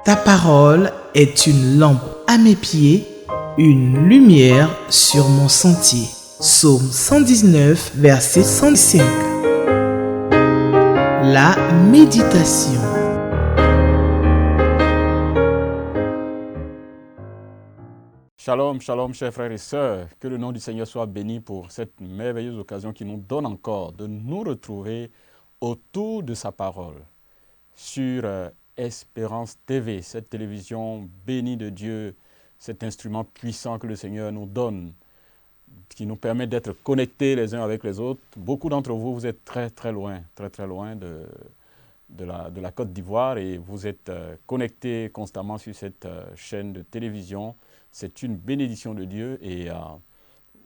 Ta parole est une lampe à mes pieds, une lumière sur mon sentier. Psaume 119, verset 105. La méditation. Shalom, shalom, chers frères et sœurs. Que le nom du Seigneur soit béni pour cette merveilleuse occasion qui nous donne encore de nous retrouver autour de sa parole sur Espérance TV, cette télévision bénie de Dieu, cet instrument puissant que le Seigneur nous donne, qui nous permet d'être connectés les uns avec les autres. Beaucoup d'entre vous, vous êtes très loin de la Côte d'Ivoire et vous êtes connectés constamment sur cette chaîne de télévision. C'est une bénédiction de Dieu et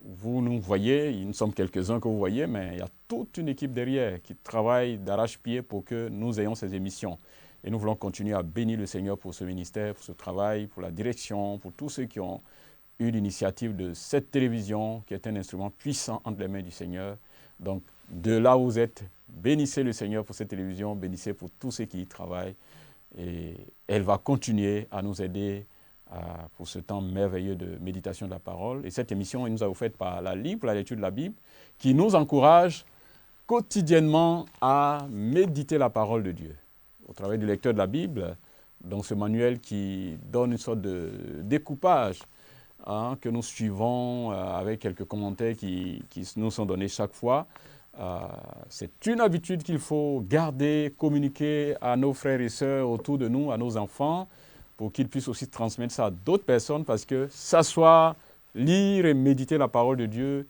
vous nous voyez, nous sommes quelques-uns que vous voyez, mais il y a toute une équipe derrière qui travaille d'arrache-pied pour que nous ayons ces émissions. Et nous voulons continuer à bénir le Seigneur pour ce ministère, pour ce travail, pour la direction, pour tous ceux qui ont eu l'initiative de cette télévision qui est un instrument puissant entre les mains du Seigneur. Donc, de là où vous êtes, bénissez le Seigneur pour cette télévision, bénissez pour tous ceux qui y travaillent. Et elle va continuer à nous aider pour ce temps merveilleux de méditation de la parole. Et cette émission nous a été faite par la Ligue pour la lecture de la Bible, qui nous encourage quotidiennement à méditer la parole de Dieu. Au travers du lecteur de la Bible, donc ce manuel qui donne une sorte de découpage que nous suivons avec quelques commentaires qui nous sont donnés chaque fois. C'est une habitude qu'il faut garder, communiquer à nos frères et sœurs autour de nous, à nos enfants, pour qu'ils puissent aussi transmettre ça à d'autres personnes, parce que s'asseoir, lire et méditer la parole de Dieu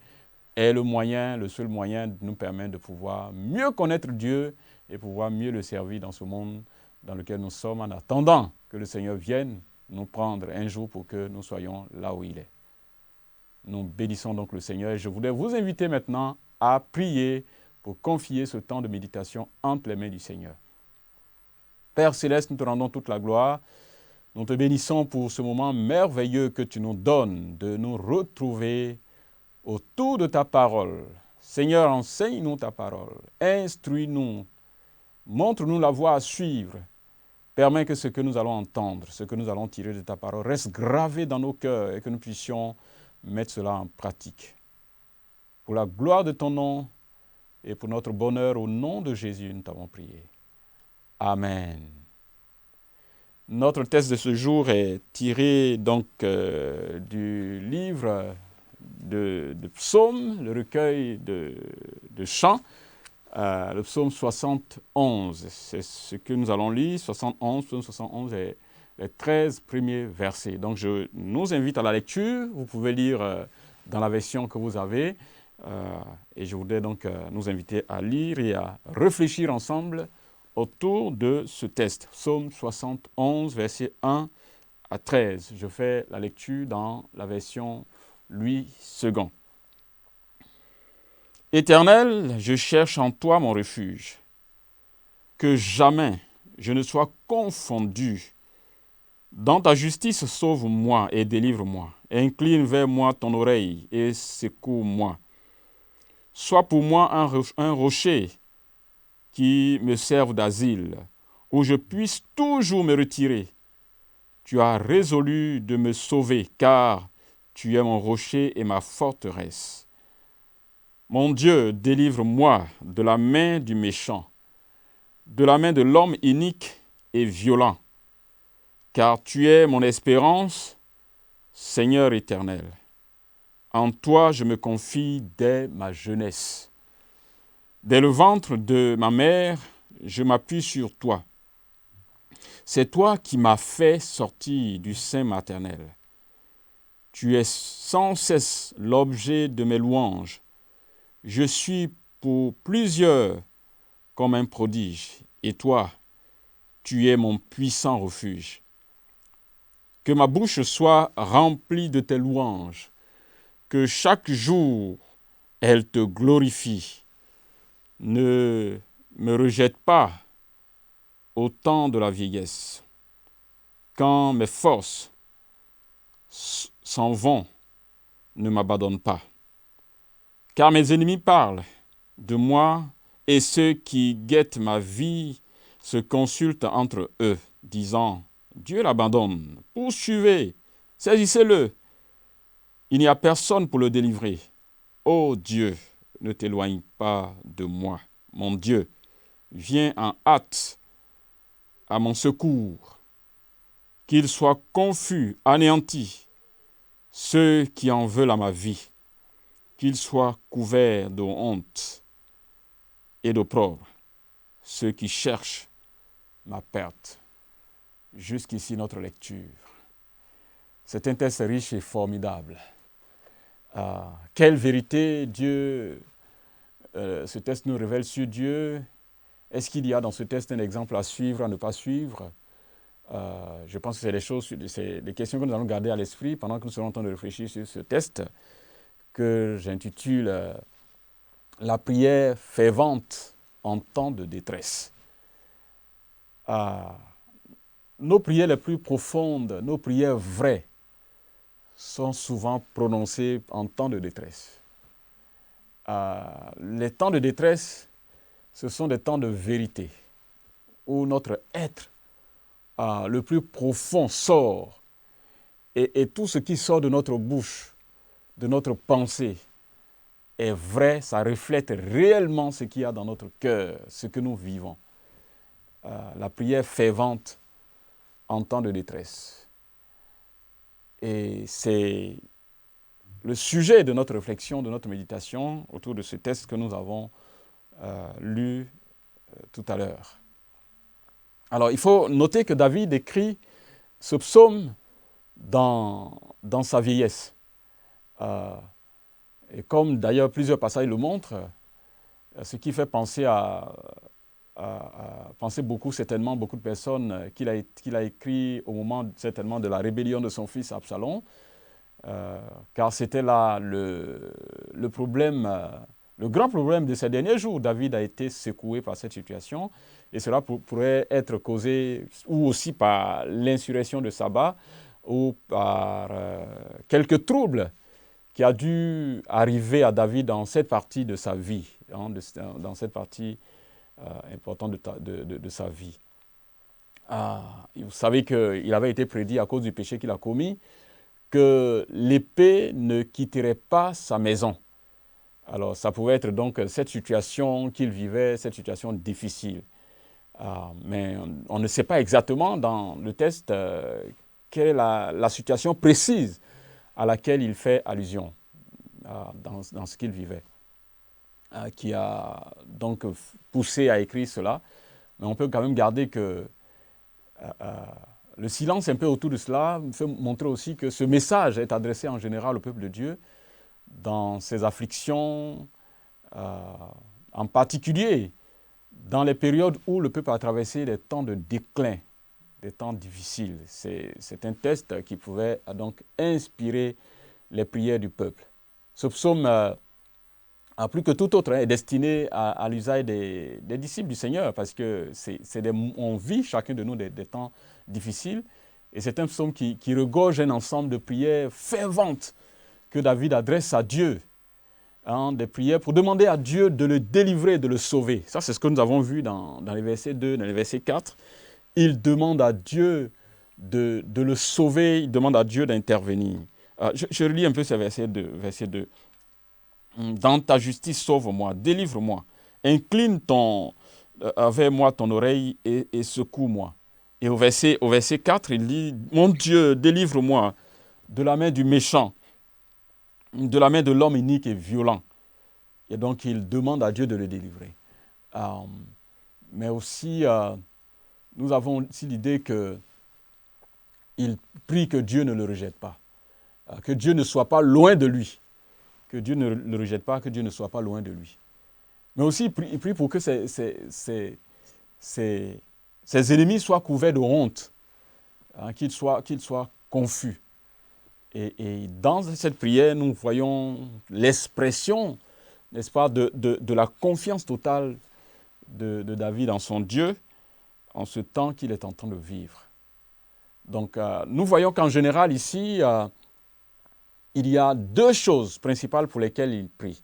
est le seul moyen de nous permettre de pouvoir mieux connaître Dieu et pouvoir mieux le servir dans ce monde dans lequel nous sommes, en attendant que le Seigneur vienne nous prendre un jour pour que nous soyons là où il est. Nous bénissons donc le Seigneur et je voudrais vous inviter maintenant à prier pour confier ce temps de méditation entre les mains du Seigneur. Père Céleste, nous te rendons toute la gloire. Nous te bénissons pour ce moment merveilleux que tu nous donnes de nous retrouver autour de ta parole. Seigneur, enseigne-nous ta parole, instruis-nous, montre-nous la voie à suivre. Permets que ce que nous allons entendre, ce que nous allons tirer de ta parole reste gravé dans nos cœurs et que nous puissions mettre cela en pratique. Pour la gloire de ton nom et pour notre bonheur, au nom de Jésus, nous t'avons prié. Amen. Notre texte de ce jour est tiré donc du livre de Psaumes, le recueil de chants, le psaume 71. C'est ce que nous allons lire, psaume 71 est les 13 premiers versets. Donc je nous invite à la lecture, vous pouvez lire dans la version que vous avez, et je voudrais donc nous inviter à lire et à réfléchir ensemble autour de ce texte, psaume 71, versets 1 à 13. Je fais la lecture dans la version Louis II. Éternel, je cherche en toi mon refuge, que jamais je ne sois confondu. Dans ta justice, sauve-moi et délivre-moi. Incline vers moi ton oreille et secours-moi. Sois pour moi un rocher qui me serve d'asile, où je puisse toujours me retirer. Tu as résolu de me sauver, car tu es mon rocher et ma forteresse. Mon Dieu, délivre-moi de la main du méchant, de la main de l'homme inique et violent, car tu es mon espérance, Seigneur éternel. En toi je me confie dès ma jeunesse. Dès le ventre de ma mère, je m'appuie sur toi. C'est toi qui m'as fait sortir du sein maternel. Tu es sans cesse l'objet de mes louanges. Je suis pour plusieurs comme un prodige, et toi, tu es mon puissant refuge. Que ma bouche soit remplie de tes louanges, que chaque jour elle te glorifie. Ne me rejette pas au temps de la vieillesse. Quand mes forces s'en vont, ne m'abandonne pas. Car mes ennemis parlent de moi et ceux qui guettent ma vie se consultent entre eux, disant Dieu l'abandonne. Poursuivez, saisissez-le. Il n'y a personne pour le délivrer. Ô Dieu, ne t'éloigne pas de moi. Mon Dieu, viens en hâte à mon secours. Qu'ils soient confus, anéantis, ceux qui en veulent à ma vie. Qu'ils soient couverts de honte et d'opprobre, ceux qui cherchent ma perte. Jusqu'ici notre lecture. C'est un texte riche et formidable. Quelle vérité ce texte nous révèle sur Dieu. Est-ce qu'il y a dans ce texte un exemple à suivre, à ne pas suivre? Je pense que c'est des questions que nous allons garder à l'esprit pendant que nous serons en train de réfléchir sur ce texte que j'intitule La prière fervente en temps de détresse. Nos prières les plus profondes, nos prières vraies, sont souvent prononcées en temps de détresse. Les temps de détresse, ce sont des temps de vérité, où notre être le plus profond sort, et tout ce qui sort de notre bouche, de notre pensée, est vrai, ça reflète réellement ce qu'il y a dans notre cœur, ce que nous vivons. La prière fervente en temps de détresse. Et c'est le sujet de notre réflexion, de notre méditation autour de ce texte que nous avons lu tout à l'heure. Alors, il faut noter que David écrit ce psaume dans sa vieillesse. Et comme d'ailleurs plusieurs passages le montrent, ce qui fait penser beaucoup de personnes qu'il a écrit au moment certainement de la rébellion de son fils Absalom, car c'était là le problème, le grand problème de ces derniers jours. David a été secoué par cette situation, et cela pourrait être causé ou aussi par l'insurrection de Saba ou par quelques troubles qui a dû arriver à David dans cette partie de sa vie, dans cette partie importante de sa vie. Vous savez qu'il avait été prédit à cause du péché qu'il a commis que l'épée ne quitterait pas sa maison. Alors ça pouvait être donc cette situation qu'il vivait, cette situation difficile. Mais on ne sait pas exactement dans le texte quelle est la situation précise à laquelle il fait allusion dans ce qu'il vivait, qui a donc poussé à écrire cela. Mais on peut quand même garder que le silence un peu autour de cela me fait montrer aussi que ce message est adressé en général au peuple de Dieu dans ses afflictions, en particulier dans les périodes où le peuple a traversé des temps de déclin, des temps difficiles. C'est un test qui pouvait donc inspirer les prières du peuple. Ce psaume, plus que tout autre, est destiné à l'usage des disciples du Seigneur, parce que on vit chacun de nous des temps difficiles, et c'est un psaume qui regorge un ensemble de prières ferventes que David adresse à Dieu, des prières pour demander à Dieu de le délivrer, de le sauver. Ça, c'est ce que nous avons vu dans les versets 2, dans les versets 4. Il demande à Dieu de le sauver, il demande à Dieu d'intervenir. Je relis un peu ce verset 2. Verset 2. Dans ta justice, sauve-moi, délivre-moi. Incline vers moi ton oreille et secoue-moi. Et au verset 4, il dit, mon Dieu, délivre-moi de la main du méchant, de la main de l'homme inique et violent. Et donc, il demande à Dieu de le délivrer. Mais aussi, nous avons aussi l'idée qu'il prie que Dieu ne le rejette pas. Que Dieu ne soit pas loin de lui. Que Dieu ne le rejette pas, que Dieu ne soit pas loin de lui. Mais aussi, il prie pour que ses ennemis soient couverts de honte, qu'ils soient confus. Et dans cette prière, nous voyons l'expression, n'est-ce pas, de la confiance totale de David en son Dieu, en ce temps qu'il est en train de vivre. Donc, nous voyons qu'en général, ici, il y a deux choses principales pour lesquelles il prie.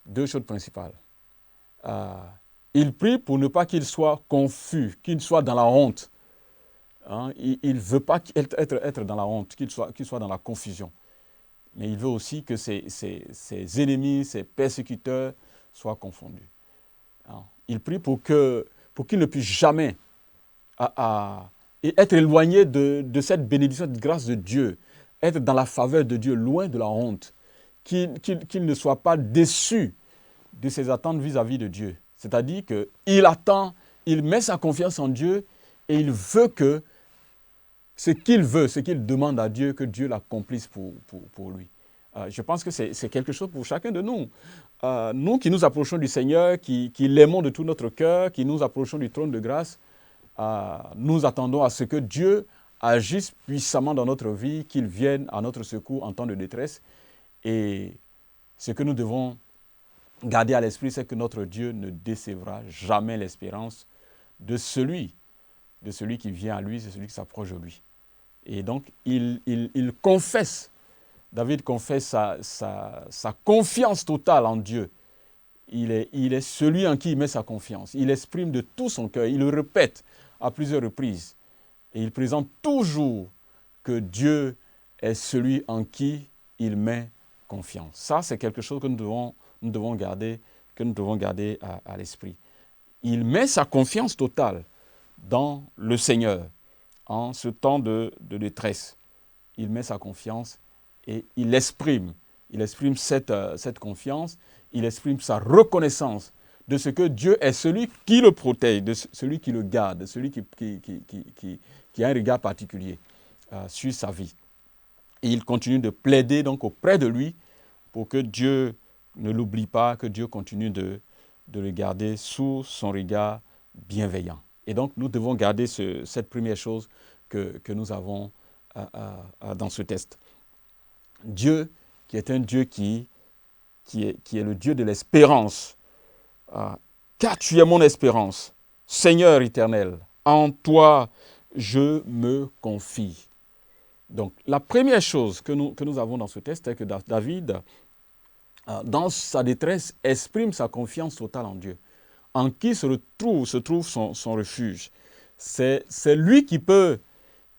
Deux choses principales. Il prie pour ne pas qu'il soit confus, qu'il soit dans la honte. Hein. Il ne veut pas être dans la honte, qu'il soit dans la confusion. Mais il veut aussi que ses ennemis, ses persécuteurs soient confondus. Hein. Il prie pour qu'il ne puisse jamais être éloigné de cette bénédiction, de grâce de Dieu, être dans la faveur de Dieu, loin de la honte, qu'il ne soit pas déçu de ses attentes vis-à-vis de Dieu. C'est-à-dire qu'il attend, il met sa confiance en Dieu et il veut que ce qu'il demande à Dieu, que Dieu l'accomplisse pour lui. Je pense que c'est quelque chose pour chacun de nous. Nous qui nous approchons du Seigneur, qui l'aimons de tout notre cœur, qui nous approchons du trône de grâce, nous attendons à ce que Dieu agisse puissamment dans notre vie, qu'il vienne à notre secours en temps de détresse. Et ce que nous devons garder à l'esprit, c'est que notre Dieu ne décevra jamais l'espérance de celui qui vient à lui, de celui qui s'approche de lui. Et donc, il confesse, David confesse sa confiance totale en Dieu. Il est celui en qui il met sa confiance. Il exprime de tout son cœur, il le répète à plusieurs reprises. Et il présente toujours que Dieu est celui en qui il met confiance. Ça, c'est quelque chose que nous devons garder à l'esprit. Il met sa confiance totale dans le Seigneur en ce temps de détresse. Il met sa confiance et il exprime cette confiance, il exprime sa reconnaissance de ce que Dieu est celui qui le protège, de celui qui le garde, de celui qui a un regard particulier sur sa vie. Et il continue de plaider donc auprès de lui pour que Dieu ne l'oublie pas, que Dieu continue de le garder sous son regard bienveillant. Et donc, nous devons garder cette première chose que nous avons dans ce texte. Dieu, qui est un Dieu qui est le Dieu de l'espérance, car tu es mon espérance, Seigneur éternel, en toi je me confie. Donc, la première chose que nous avons dans ce texte est que David, dans sa détresse, exprime sa confiance totale en Dieu, en qui se trouve son refuge. C'est lui qui peut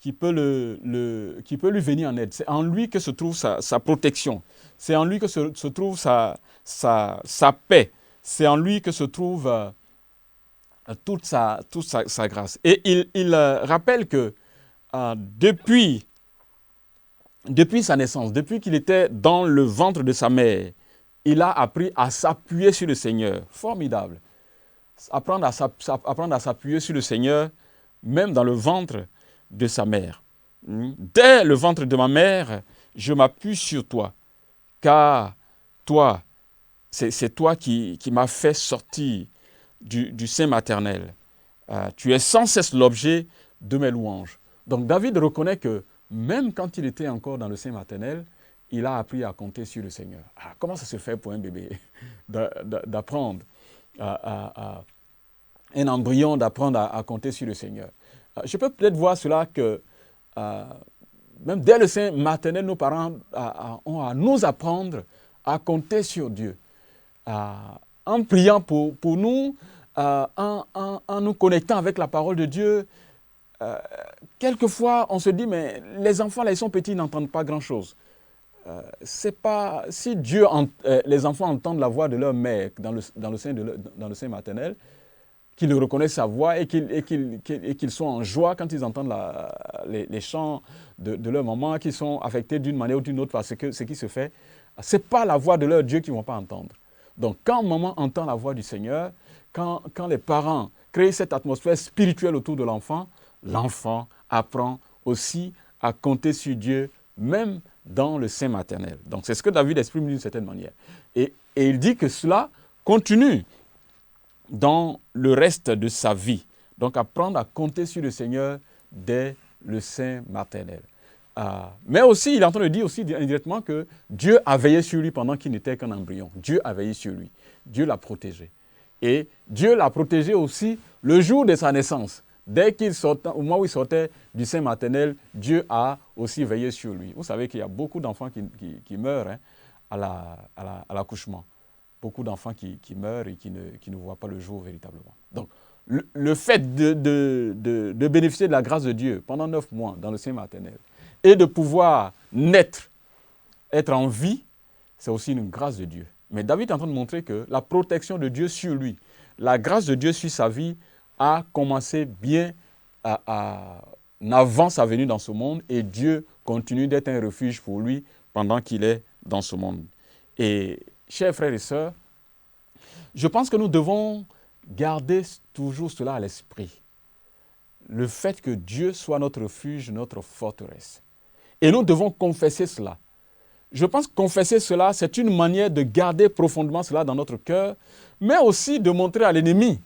lui venir en aide. C'est en lui que se trouve sa protection. C'est en lui que se trouve sa paix. C'est en lui que se trouve toute sa grâce. Et il rappelle que depuis sa naissance, depuis qu'il était dans le ventre de sa mère, il a appris à s'appuyer sur le Seigneur. Formidable. Apprendre à s'appuyer sur le Seigneur, même dans le ventre de sa mère. Dès le ventre de ma mère, je m'appuie sur toi, car toi, c'est toi qui m'as fait sortir du sein maternel. Tu es sans cesse l'objet de mes louanges. Donc David reconnaît que même quand il était encore dans le sein maternel, il a appris à compter sur le Seigneur. Comment ça se fait pour un bébé d'apprendre un embryon, d'apprendre à compter sur le Seigneur? Je peux peut-être voir cela que même dès le sein maternel, nos parents ont à nous apprendre à compter sur Dieu. En priant pour nous, en nous connectant avec la parole de Dieu, quelquefois on se dit, mais les enfants là, ils sont petits, ils n'entendent pas grand-chose. C'est pas, si les enfants entendent la voix de leur mère dans le sein maternel, qu'ils reconnaissent sa voix et qu'ils sont en joie quand ils entendent les chants de leur maman, qu'ils sont affectés d'une manière ou d'une autre parce que ce qui se fait, ce n'est pas la voix de leur Dieu qu'ils ne vont pas entendre. Donc quand maman entend la voix du Seigneur, quand les parents créent cette atmosphère spirituelle autour de l'enfant, l'enfant apprend aussi à compter sur Dieu, même dans le sein maternel. Donc c'est ce que David exprime d'une certaine manière. Et il dit que cela continue dans le reste de sa vie. Donc apprendre à compter sur le Seigneur dès le sein maternel. Mais aussi, il est en train de dire aussi indirectement que Dieu a veillé sur lui pendant qu'il n'était qu'un embryon. Dieu a veillé sur lui. Dieu l'a protégé. Et Dieu l'a protégé aussi le jour de sa naissance. Dès qu'il sortait, au moment où il sortait du sein maternel, Dieu a aussi veillé sur lui. Vous savez qu'il y a beaucoup d'enfants qui meurent à l'accouchement. Beaucoup d'enfants qui meurent et qui ne voient pas le jour véritablement. Donc, le fait de bénéficier de la grâce de Dieu pendant 9 mois dans le sein maternel et de pouvoir naître, être en vie, c'est aussi une grâce de Dieu. Mais David est en train de montrer que la protection de Dieu sur lui, la grâce de Dieu sur sa vie a commencé bien avant sa venue dans ce monde et Dieu continue d'être un refuge pour lui pendant qu'il est dans ce monde. Et chers frères et sœurs, je pense que nous devons garder toujours cela à l'esprit. Le fait que Dieu soit notre refuge, notre forteresse. Et nous devons confesser cela. Je pense que confesser cela, c'est une manière de garder profondément cela dans notre cœur, mais aussi de montrer à l'ennemi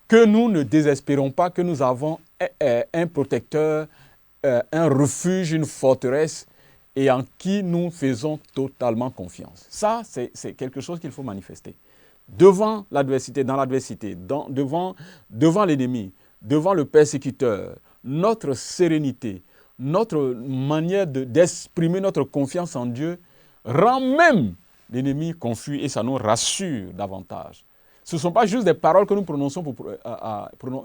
que nous ne désespérons pas, que nous avons un protecteur, un refuge, une forteresse, et en qui nous faisons totalement confiance. Ça, c'est quelque chose qu'il faut manifester. Devant l'adversité, dans l'adversité, devant l'ennemi, devant le persécuteur, notre sérénité, notre manière d'exprimer notre confiance en Dieu rend même l'ennemi confus et ça nous rassure davantage. Ce ne sont pas juste des paroles que nous prononçons pour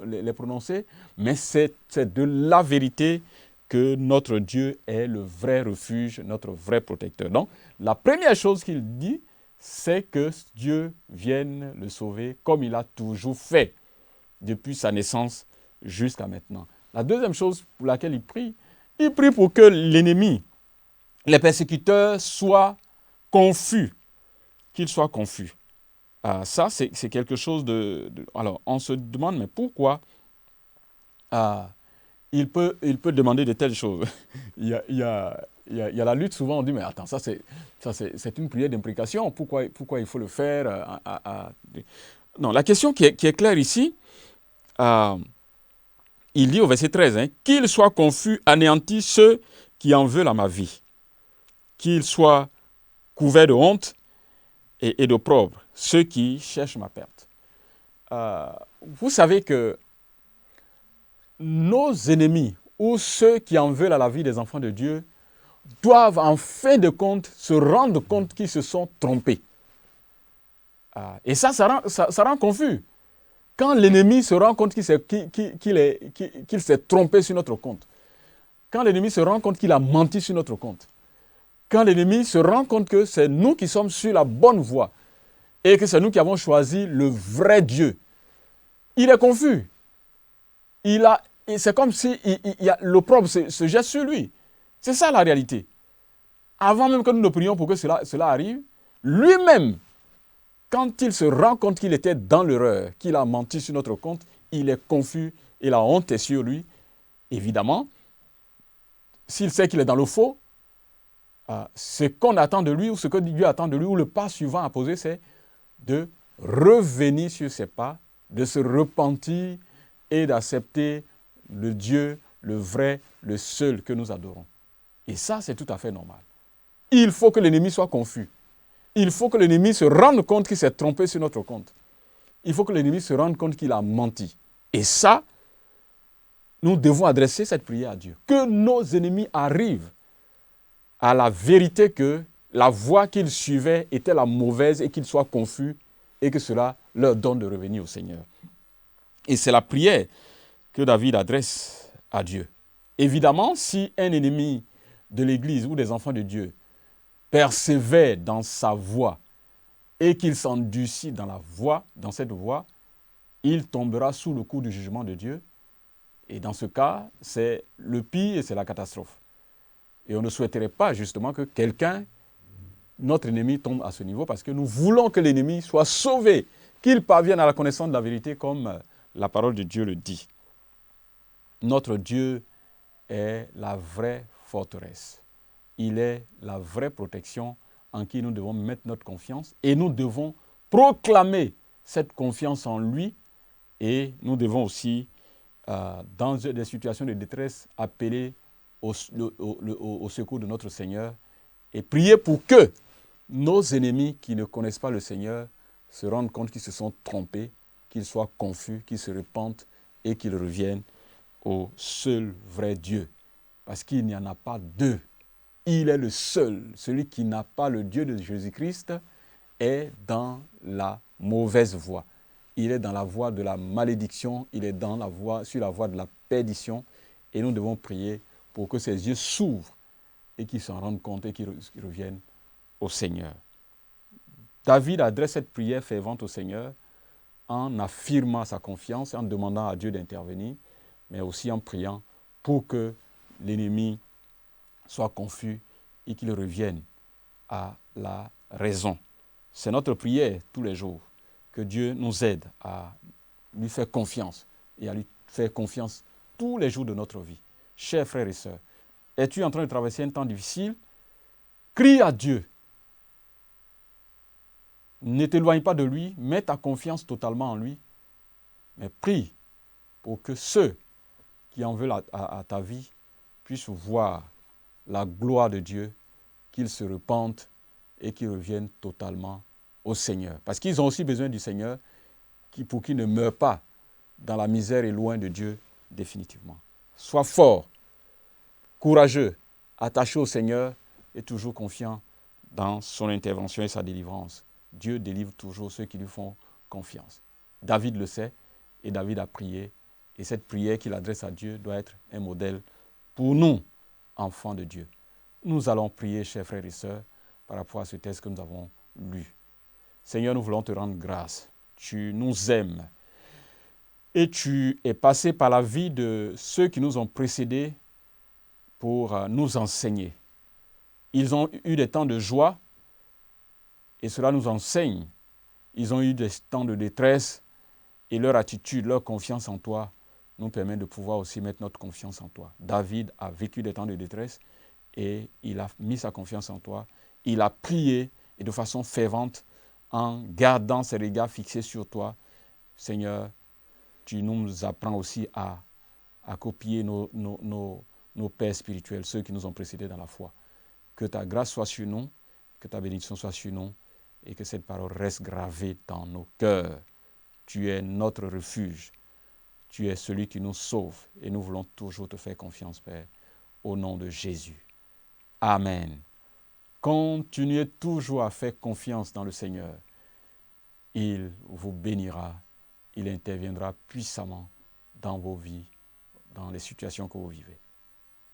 les prononcer, mais c'est de la vérité que notre Dieu est le vrai refuge, notre vrai protecteur. Donc, la première chose qu'il dit, c'est que Dieu vienne le sauver comme il a toujours fait, depuis sa naissance jusqu'à maintenant. La deuxième chose pour laquelle il prie pour que l'ennemi, les persécuteurs soient confus, qu'ils soient confus. Ça, c'est quelque chose Alors, on se demande, mais pourquoi il peut demander de telles choses. il y a la lutte, souvent on dit, mais attends, ça c'est une prière d'imprécation, pourquoi il faut le faire Non, la question qui est claire ici, il dit au verset 13, qu'il soit confus, anéanti ceux qui en veulent à ma vie, qu'ils soient couverts de honte et d'opprobre, ceux qui cherchent ma perte. Vous savez que nos ennemis ou ceux qui en veulent à la vie des enfants de Dieu doivent en fin de compte se rendre compte qu'ils se sont trompés. Et ça rend confus. Quand l'ennemi se rend compte qu'il s'est trompé sur notre compte, quand l'ennemi se rend compte qu'il a menti sur notre compte, quand l'ennemi se rend compte que c'est nous qui sommes sur la bonne voie et que c'est nous qui avons choisi le vrai Dieu, il est confus. C'est comme si l'opprobre se jette sur lui. C'est ça la réalité. Avant même que nous ne prions pour que cela arrive, lui-même, quand il se rend compte qu'il était dans l'erreur, qu'il a menti sur notre compte, il est confus et la honte est sur lui. Évidemment, s'il sait qu'il est dans le faux, ce qu'on attend de lui ou ce que Dieu attend de lui ou le pas suivant à poser, c'est de revenir sur ses pas, de se repentir et d'accepter le Dieu, le vrai, le seul que nous adorons. Et ça, c'est tout à fait normal. Il faut que l'ennemi soit confus. Il faut que l'ennemi se rende compte qu'il s'est trompé sur notre compte. Il faut que l'ennemi se rende compte qu'il a menti. Et ça, nous devons adresser cette prière à Dieu. Que nos ennemis arrivent à la vérité que la voie qu'ils suivaient était la mauvaise et qu'ils soient confus et que cela leur donne de revenir au Seigneur. Et c'est la prière que David adresse à Dieu. Évidemment, si un ennemi de l'Église ou des enfants de Dieu persévère dans sa voie et qu'il s'endurcit dans cette voie, il tombera sous le coup du jugement de Dieu. Et dans ce cas, c'est le pire et c'est la catastrophe. Et on ne souhaiterait pas justement que notre ennemi, tombe à ce niveau parce que nous voulons que l'ennemi soit sauvé, qu'il parvienne à la connaissance de la vérité comme la parole de Dieu le dit. Notre Dieu est la vraie forteresse. Il est la vraie protection en qui nous devons mettre notre confiance et nous devons proclamer cette confiance en lui et nous devons aussi, dans des situations de détresse, appeler au secours de notre Seigneur et prier pour que nos ennemis qui ne connaissent pas le Seigneur se rendent compte qu'ils se sont trompés, qu'ils soient confus, qu'ils se repentent et qu'ils reviennent au seul vrai Dieu. Parce qu'il n'y en a pas deux. Il est le seul. Celui qui n'a pas le Dieu de Jésus-Christ est dans la mauvaise voie. il est dans la voie de la malédiction, il est sur la voie de la perdition. Et nous devons prier pour que ses yeux s'ouvrent et qu'il s'en rende compte et qu'il revienne au Seigneur. David adresse cette prière fervente au Seigneur en affirmant sa confiance, en demandant à Dieu d'intervenir, mais aussi en priant pour que l'ennemi soit confus et qu'il revienne à la raison. C'est notre prière tous les jours, que Dieu nous aide à lui faire confiance et à lui faire confiance tous les jours de notre vie. Chers frères et sœurs, es-tu en train de traverser un temps difficile? Crie à Dieu. Ne t'éloigne pas de lui, mets ta confiance totalement en lui, mais prie pour que ceux qui en veulent à ta vie puissent voir la gloire de Dieu, qu'ils se repentent et qu'ils reviennent totalement au Seigneur. Parce qu'ils ont aussi besoin du Seigneur pour qu'ils ne meurent pas dans la misère et loin de Dieu définitivement. Sois fort, courageux, attaché au Seigneur et toujours confiant dans son intervention et sa délivrance. Dieu délivre toujours ceux qui lui font confiance. David le sait et David a prié. Et cette prière qu'il adresse à Dieu doit être un modèle pour nous, enfants de Dieu. Nous allons prier, chers frères et sœurs, par rapport à ce texte que nous avons lu. Seigneur, nous voulons te rendre grâce. Tu nous aimes. Et tu es passé par la vie de ceux qui nous ont précédés pour nous enseigner. Ils ont eu des temps de joie et cela nous enseigne. Ils ont eu des temps de détresse et leur attitude, leur confiance en toi nous permet de pouvoir aussi mettre notre confiance en toi. David a vécu des temps de détresse et il a mis sa confiance en toi. Il a prié et de façon fervente en gardant ses regards fixés sur toi. Seigneur, tu nous apprends aussi à copier nos pères spirituels, ceux qui nous ont précédés dans la foi. Que ta grâce soit sur nous, que ta bénédiction soit sur nous et que cette parole reste gravée dans nos cœurs. Tu es notre refuge. Tu es celui qui nous sauve et nous voulons toujours te faire confiance, Père, au nom de Jésus. Amen. Continuez toujours à faire confiance dans le Seigneur. Il vous bénira. Il interviendra puissamment dans vos vies, dans les situations que vous vivez.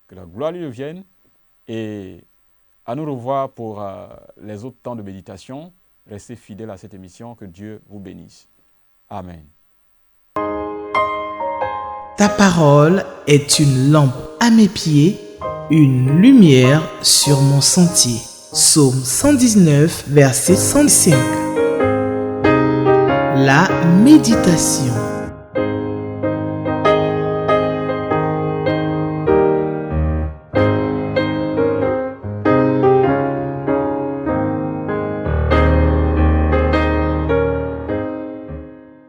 Que la gloire lui revienne et à nous revoir pour les autres temps de méditation. Restez fidèles à cette émission. Que Dieu vous bénisse. Amen. Ta parole est une lampe à mes pieds, une lumière sur mon sentier. Psaume 119, verset 105. La méditation.